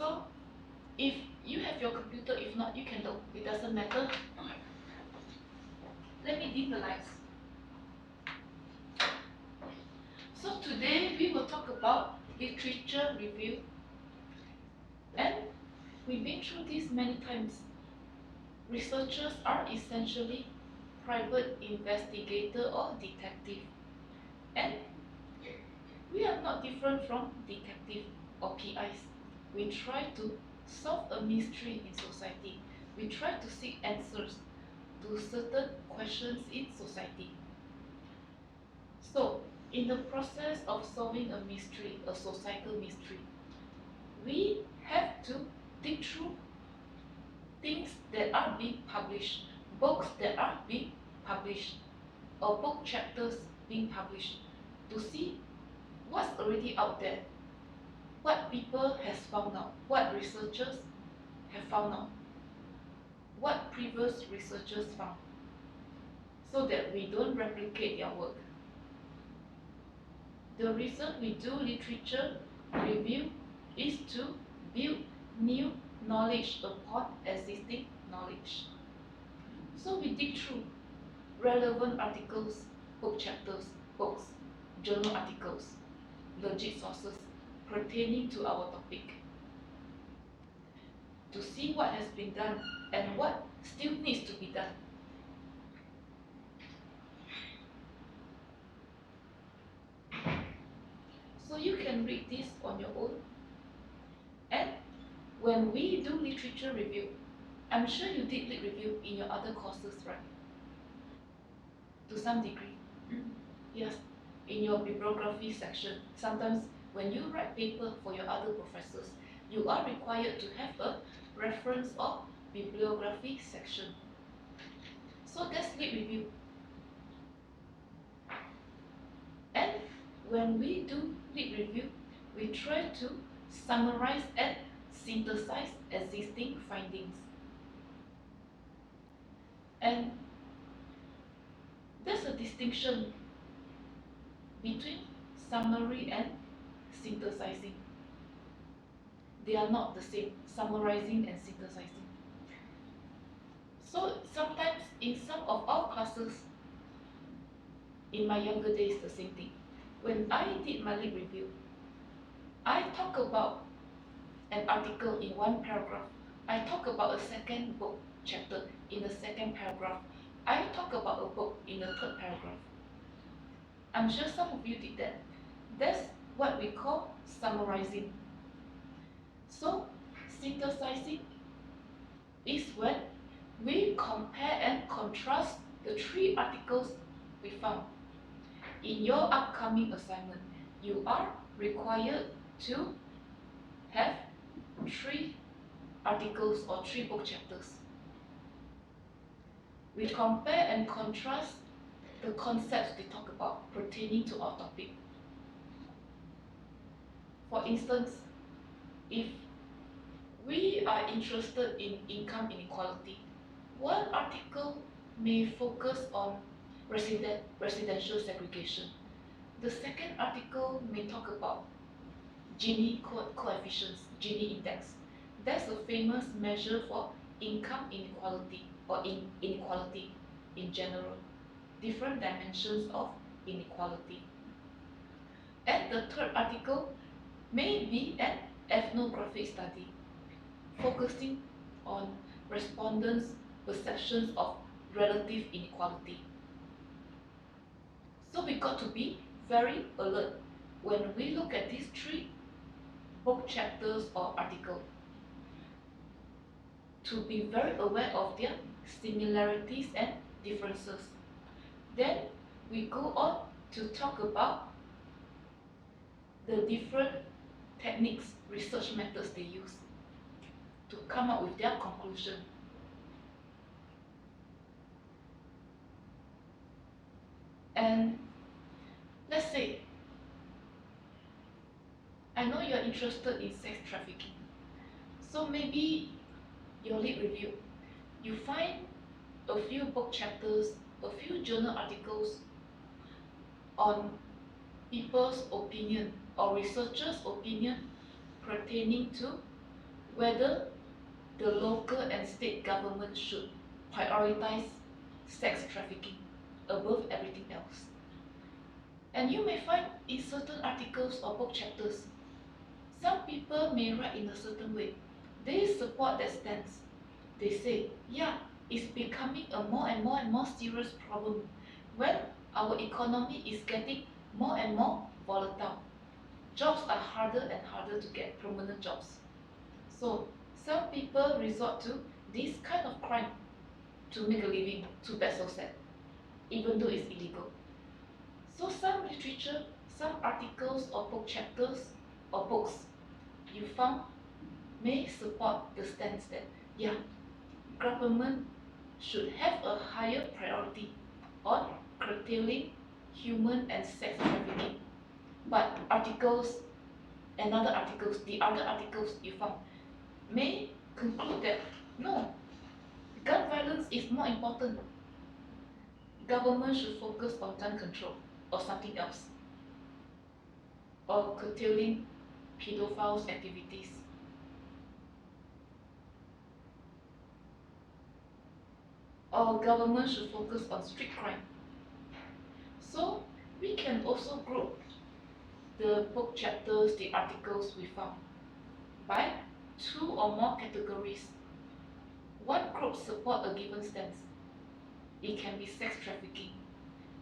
So if you have your computer, if not, you can look. It doesn't matter. Let me dim the lights. So today we will talk about literature review, and we've been through this many times. Researchers are essentially private investigator or detective, and we are not different from detective or PIs. We try to solve a mystery in society. We try to seek answers to certain questions in society. So, in the process of solving a mystery, a societal mystery, we have to dig through things that are being published, books that are being published, or book chapters being published, to see what's already out there, what people has found out, what researchers have found out, what previous researchers found, so that we don't replicate their work. The reason we do literature review is to build new knowledge upon existing knowledge. So we dig through relevant articles, book chapters, books, journal articles, legit sources pertaining to our topic, to see what has been done and what still needs to be done. So you can read this on your own. And when we do literature review, I'm sure you did lit review in your other courses, right? To some degree. Yes, in your bibliography section. Sometimes when you write paper for your other professors, you are required to have a reference or bibliography section. So that's lit review. And when we do lit review, we try to summarize and synthesize existing findings. And there's a distinction between summary and synthesizing. They are not the same, summarizing and synthesizing. So sometimes in some of our classes, in my younger days, the same thing. When I did my lit review, I talk about an article in one paragraph. I talk about a second book chapter in the second paragraph. I talk about a book in the third paragraph. I'm sure some of you did that. That's what we call summarizing. So synthesizing is when we compare and contrast the three articles we found. In your upcoming assignment, you are required to have 3 articles or 3 book chapters. We compare and contrast the concepts they talk about pertaining to our topic. For instance, if we are interested in income inequality, one article may focus on residential segregation. The second article may talk about Gini coefficients, Gini index. That's a famous measure for income inequality or inequality in general, different dimensions of inequality. And the third article may be an ethnographic study, focusing on respondents' perceptions of relative inequality. So we got to be very alert when we look at these 3 book chapters or articles, to be very aware of their similarities and differences. Then we go on to talk about the different techniques, research methods they use to come up with their conclusion. And let's say, I know you're interested in sex trafficking. So maybe your lit review, you find a few book chapters, a few journal articles on people's opinion or researchers' opinion pertaining to whether the local and state government should prioritize sex trafficking above everything else. And you may find in certain articles or book chapters, some people may write in a certain way. They support that stance. They say, yeah, it's becoming a more and more serious problem when our economy is getting more and more volatile. Jobs are harder and harder to get, permanent jobs. So some people resort to this kind of crime to make a living. Too bad, so sad, even though it's illegal. So some literature, some articles or book chapters or books you found may support the stance that, yeah, government should have a higher priority on curtailing human and sex trafficking. But the other articles you found may conclude that no, gun violence is more important. Government should focus on gun control or something else, or curtailing pedophiles' activities. Or government should focus on street crime. So we can also group the book chapters, the articles we found by two or more categories. One group support a given stance. It can be sex trafficking.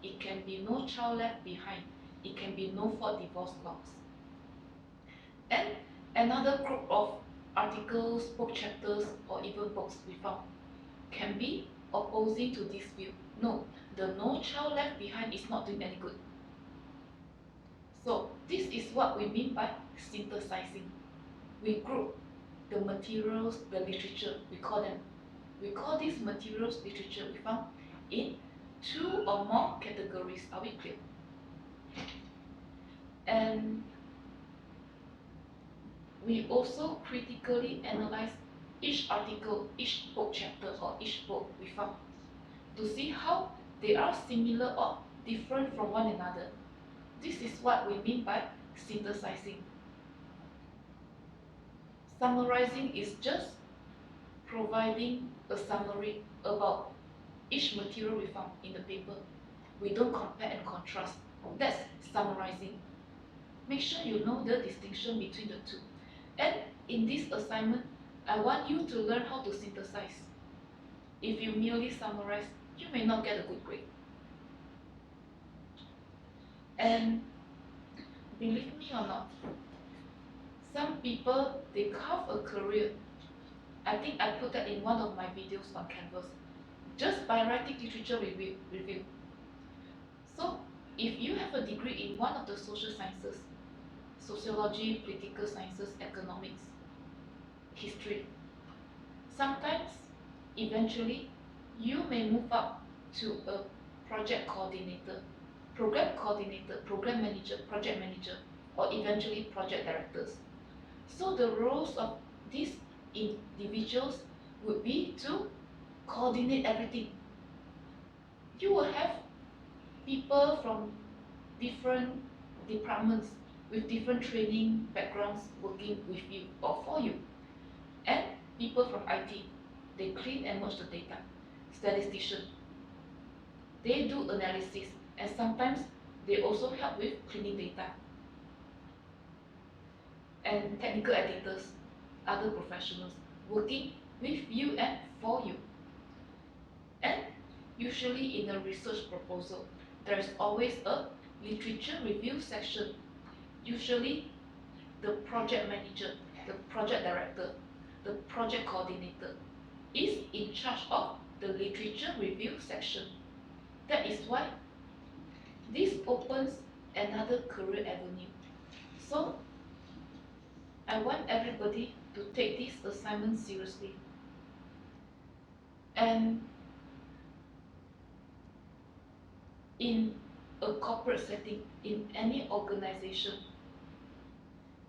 It can be no child left behind. It can be no fault divorce laws. And another group of articles, book chapters, or even books we found can be opposing to this view. No, the no child left behind is not doing any good. So this is what we mean by synthesizing. We group the materials, the literature, we call these materials, literature we found in two or more categories. Are we clear? And we also critically analyze each article, each book chapter, or each book we found to see how they are similar or different from one another. This is what we mean by synthesizing. Summarizing is just providing a summary about each material we found in the paper. We don't compare and contrast. That's summarizing. Make sure you know the distinction between the two. And in this assignment, I want you to learn how to synthesize. If you merely summarize, you may not get a good grade. And believe me or not, some people, they carve a career. I think I put that in one of my videos on Canvas, just by writing literature review. So if you have a degree in one of the social sciences, sociology, political sciences, economics, history, sometimes, eventually, you may move up to a project coordinator, program coordinator, program manager, project manager, or eventually project directors. So the roles of these individuals would be to coordinate everything. You will have people from different departments with different training backgrounds working with you or for you. And people from IT, they clean and merge the data. Statistician, they do analysis, and sometimes they also help with cleaning data. And technical editors, other professionals working with you and for you. And usually in a research proposal, there is always a literature review section. Usually the project manager, the project director, the project coordinator is in charge of the literature review section. That is why this opens another career avenue. So I want everybody to take this assignment seriously. And in a corporate setting, in any organization,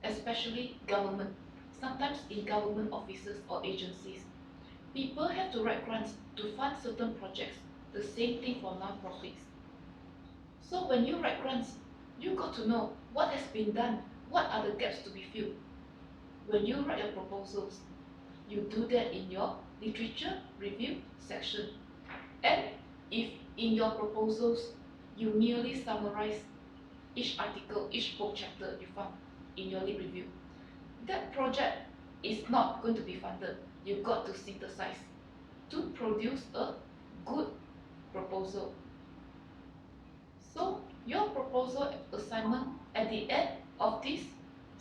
especially government, sometimes in government offices or agencies, people have to write grants to fund certain projects. The same thing for non-profits. So when you write grants, you got to know what has been done, what are the gaps to be filled. when you write your proposals, you do that in your literature review section. And if in your proposals you merely summarize each article, each book chapter you found in your lit review, that project is not going to be funded. You've got to synthesize to produce a good proposal. So your proposal assignment at the end of this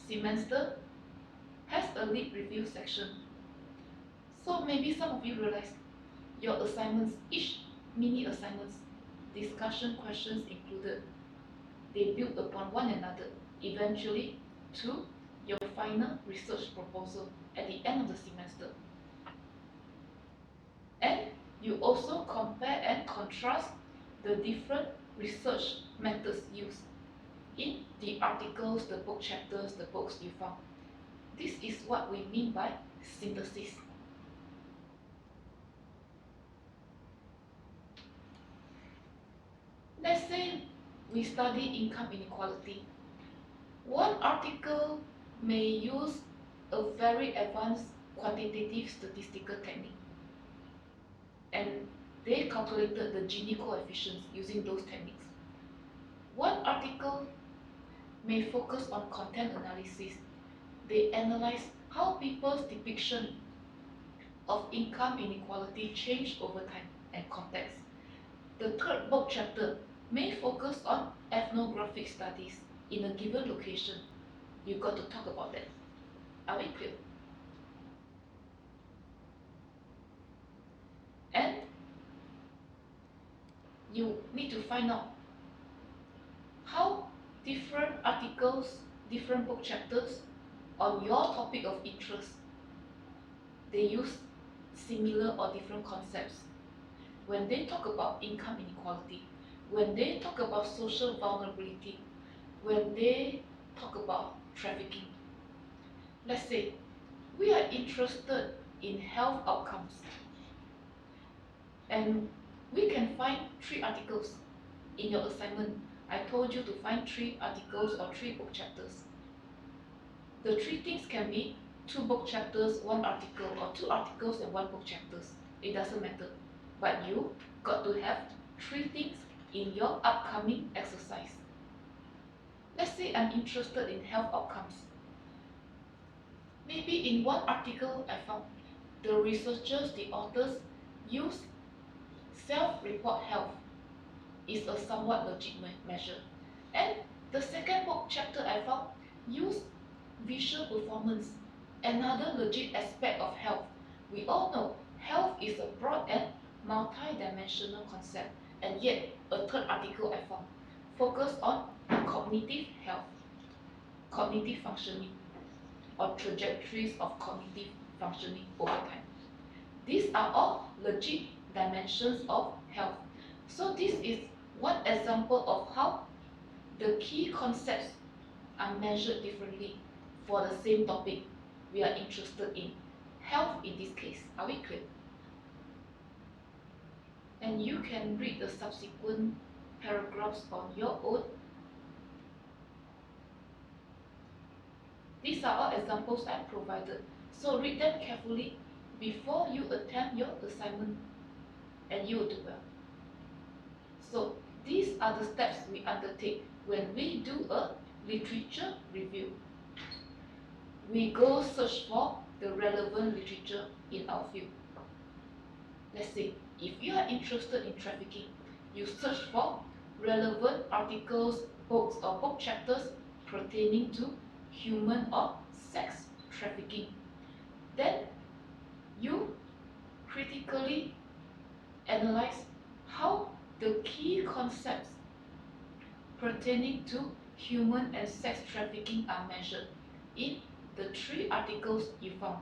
semester has a lit review section. So maybe some of you realize your assignments, each mini assignments, discussion questions included, they build upon one another, eventually to your final research proposal at the end of the semester. And you also compare and contrast the different research methods used in the articles, the book chapters, the books you found. This is what we mean by synthesis. Let's say we study income inequality. One article may use a very advanced quantitative statistical technique, and they calculated the Gini coefficients using those techniques. One article may focus on content analysis. They analyze how people's depiction of income inequality changed over time and context. The third book chapter may focus on ethnographic studies in a given location. You've got to talk about that. Are we clear? And you need to find out how different articles, different book chapters on your topic of interest, they use similar or different concepts. When they talk about income inequality, when they talk about social vulnerability, when they talk about trafficking. Let's say we are interested in health outcomes, and we can find 3 articles in your assignment. I told you to find 3 articles or 3 book chapters. The 3 things can be 2 book chapters, 1 article, or 2 articles and 1 book chapters. It doesn't matter. But you got to have 3 things in your upcoming exercise. Let's say I'm interested in health outcomes. Maybe in 1 article I found the researchers, the authors use self-report health is a somewhat legit measure. And the second book chapter I found use visual performance, another legit aspect of health. We all know health is a broad and multi-dimensional concept, and yet a third article I found focused on cognitive health, cognitive functioning, or trajectories of cognitive functioning over time. These are all legit dimensions of health. So this is one example of how the key concepts are measured differently for the same topic we are interested in. Health in this case. Are we clear? And you can read the subsequent paragraphs on your own. These are all examples I provided. So read them carefully before you attempt your assignment, and you will do well. So these are the steps we undertake when we do a literature review. We go search for the relevant literature in our field. Let's say, if you are interested in trafficking, you search for relevant articles, books, or book chapters pertaining to human or sex trafficking. Then you critically analyze how the key concepts pertaining to human and sex trafficking are measured in the 3 articles you found.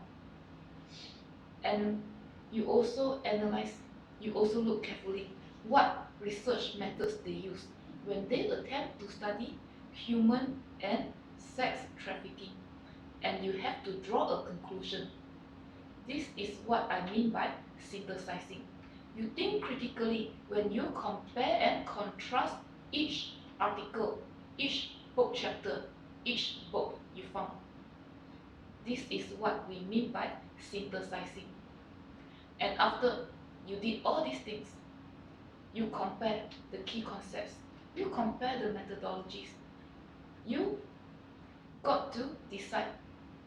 And you also analyze, you also look carefully what research methods they use when they attempt to study human and sex trafficking. And you have to draw a conclusion. This is what I mean by synthesizing. You think critically when you compare and contrast each article, each book chapter, each book you found. this is what we mean by synthesizing. And after you did all these things, you compare the key concepts, you compare the methodologies, you got to decide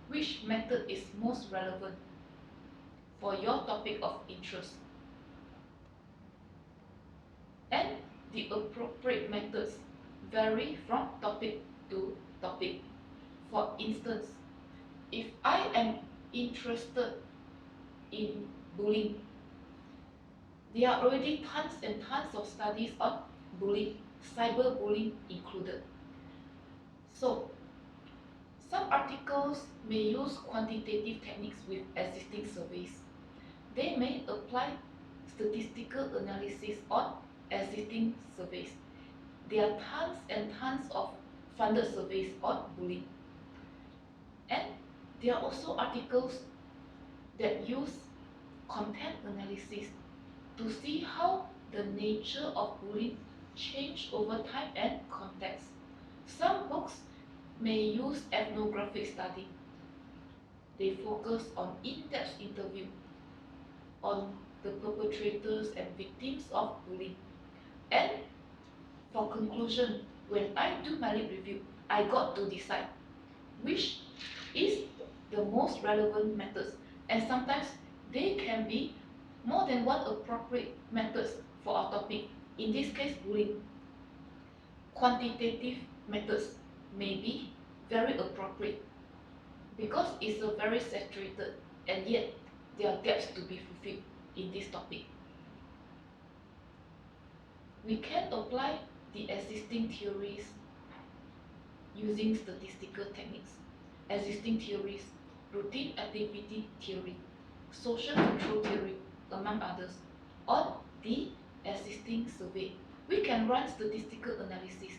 which method is most relevant for your topic of interest. And the appropriate methods vary from topic to topic. For instance, if I am interested in bullying, there are already tons and tons of studies on bullying, cyberbullying included. So, some articles may use quantitative techniques with existing surveys. They may apply statistical analysis on existing surveys. There are tons and tons of funded surveys on bullying. And there are also articles that use content analysis to see how the nature of bullying changed over time and context. Some books may use ethnographic study. They focus on in-depth interview on the perpetrators and victims of bullying. And for conclusion, when I do my lit review, I got to decide which is the most relevant methods, and sometimes they can be more than one appropriate methods for our topic. In this case, bullying. Quantitative methods may be very appropriate because it's a very saturated, and yet there are gaps to be fulfilled in this topic. We can apply the existing theories using statistical techniques. Existing theories, routine activity theory, social control theory, among others, on the existing survey. We can run statistical analysis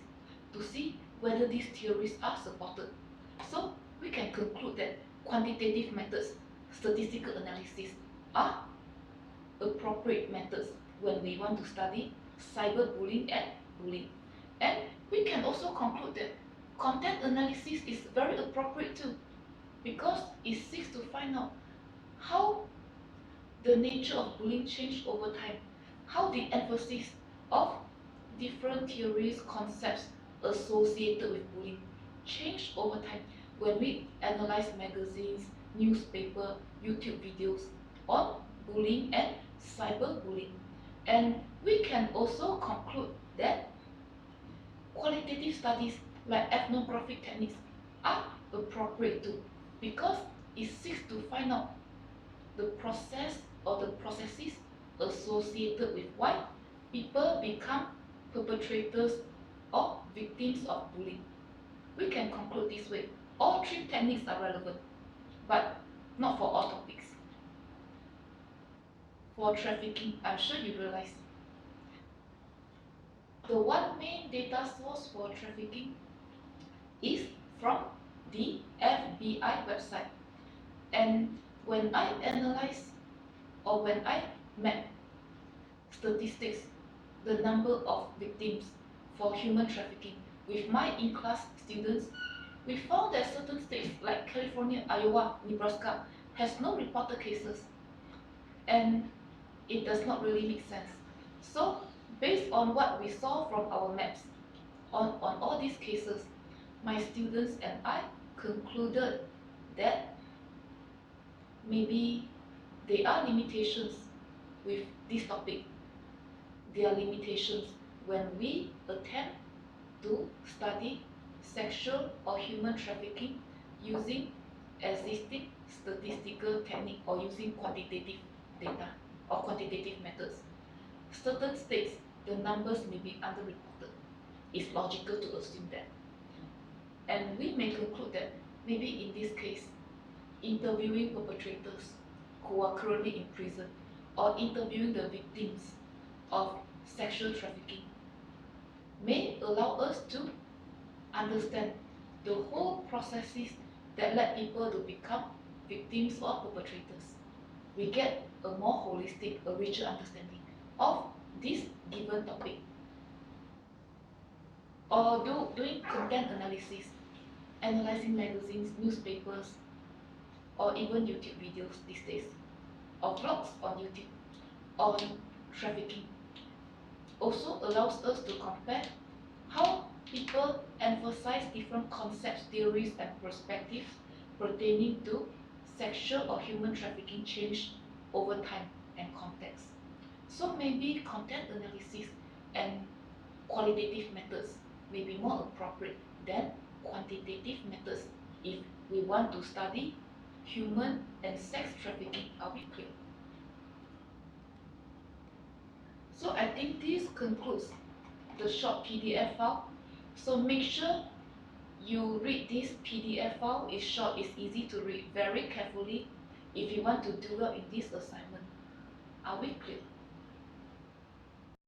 to see whether these theories are supported. So we can conclude that quantitative methods, statistical analysis, are appropriate methods when we want to study cyberbullying and bullying. And we can also conclude that content analysis is very appropriate too, because it seeks to find out how the nature of bullying changed over time, how the emphasis of different theories, concepts associated with bullying changed over time when we analyze magazines, newspaper, YouTube videos on bullying and cyberbullying. And we can also conclude that qualitative studies like ethnographic techniques are appropriate too, because it seeks to find out the process or the processes associated with why people become perpetrators or victims of bullying. We can conclude this way. All three techniques are relevant, but not for all topics. For trafficking, I'm sure you realize the one main data source for trafficking is from the FBI website. And when I analyze or when I map statistics, the number of victims for human trafficking with my in-class students, we found that certain states like California, Iowa, Nebraska has no reported cases, and it does not really make sense. So based on what we saw from our maps on all these cases, my students and I concluded that maybe there are limitations with this topic. There are limitations when we attempt to study sexual or human trafficking using existing statistical technique or using quantitative data or quantitative methods. Certain states, the numbers may be underreported. It's logical to assume that. And we may conclude that maybe in this case, interviewing perpetrators who are currently in prison or interviewing the victims of sexual trafficking may allow us to understand the whole processes that led people to become victims or perpetrators. We get a more holistic, a richer understanding of this given topic. Or doing content analysis, analyzing magazines, newspapers, or even YouTube videos these days, or vlogs on YouTube on trafficking. Also allows us to compare how people emphasize different concepts, theories, and perspectives pertaining to sexual or human trafficking change over time and context. So maybe content analysis and qualitative methods may be more appropriate than quantitative methods if we want to study human and sex trafficking. Are we clear? So I think this concludes the short PDF file. So make sure you read this PDF file. It's short, it's easy to read very carefully if you want to do well in this assignment. Are we clear?